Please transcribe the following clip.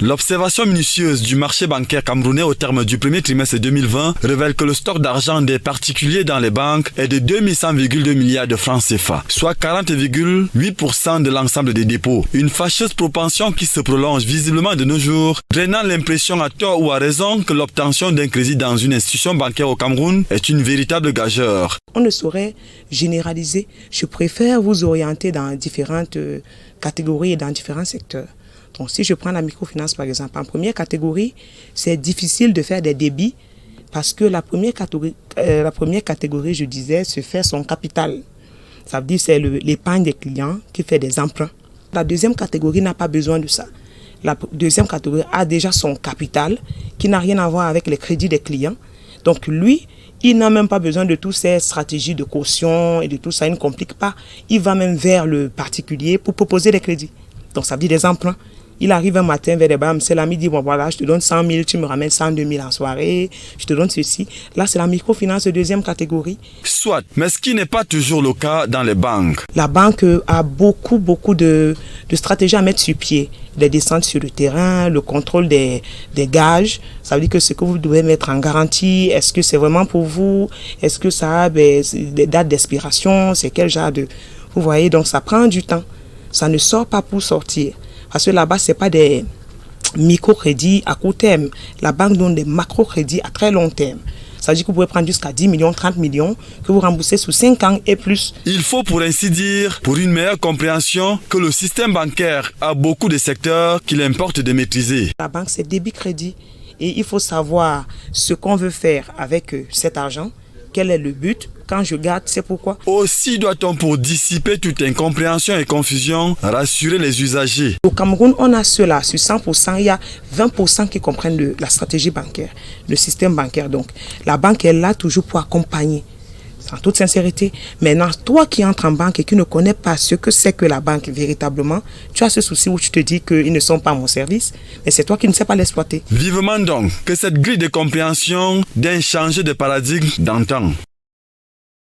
L'observation minutieuse du marché bancaire camerounais au terme du premier trimestre 2020 révèle que le stock d'argent des particuliers dans les banques est de 2100,2 milliards de francs CFA, soit 40,8% de l'ensemble des dépôts. Une fâcheuse propension qui se prolonge visiblement de nos jours, drainant l'impression à tort ou à raison que l'obtention d'un crédit dans une institution bancaire au Cameroun est une véritable gageure. On ne saurait généraliser. Je préfère vous orienter dans différentes catégories et dans différents secteurs. Donc, si je prends la microfinance par exemple, en première catégorie, c'est difficile de faire des débits parce que la première catégorie, je disais, se fait son capital. Ça veut dire que c'est l'épargne des clients qui fait des emprunts. La deuxième catégorie n'a pas besoin de ça. La deuxième catégorie a déjà son capital qui n'a rien à voir avec les crédits des clients. Donc lui, il n'a même pas besoin de toutes ces stratégies de caution et de tout ça, il ne complique pas. Il va même vers le particulier pour proposer des crédits. Donc ça veut dire des emprunts. Il arrive un matin vers les banques, c'est l'ami dit, bon voilà, je te donne 100 000, tu me ramènes 102 000 en soirée, je te donne ceci. Là, c'est la microfinance de deuxième catégorie. Soit, mais ce qui n'est pas toujours le cas dans les banques. La banque a beaucoup de stratégies à mettre sur pied. Les descentes sur le terrain, le contrôle des gages. Ça veut dire que ce que vous devez mettre en garantie, est-ce que c'est vraiment pour vous? Est-ce que ça a des dates d'expiration? C'est quel genre de... Vous voyez, donc ça prend du temps. Ça ne sort pas pour sortir. Parce que là-bas, ce n'est pas des microcrédits à court terme. La banque donne des macrocrédits à très long terme. Ça veut dire que vous pouvez prendre jusqu'à 10 millions, 30 millions, que vous remboursez sous 5 ans et plus. Il faut pour ainsi dire, pour une meilleure compréhension, que le système bancaire a beaucoup de secteurs qu'il importe de maîtriser. La banque, c'est débit-crédit. Et il faut savoir ce qu'on veut faire avec cet argent. Quel est le but? Quand je garde, c'est pourquoi. Aussi doit-on, pour dissiper toute incompréhension et confusion, rassurer les usagers. Au Cameroun, on a cela. Sur 100%, il y a 20% qui comprennent la stratégie bancaire, le système bancaire. Donc, la banque est là toujours pour accompagner. En toute sincérité. Maintenant, toi qui entres en banque et qui ne connais pas ce que c'est que la banque véritablement, tu as ce souci où tu te dis qu'ils ne sont pas à mon service, mais c'est toi qui ne sais pas l'exploiter. Vivement donc que cette grille de compréhension d'un changer de paradigme d'antan.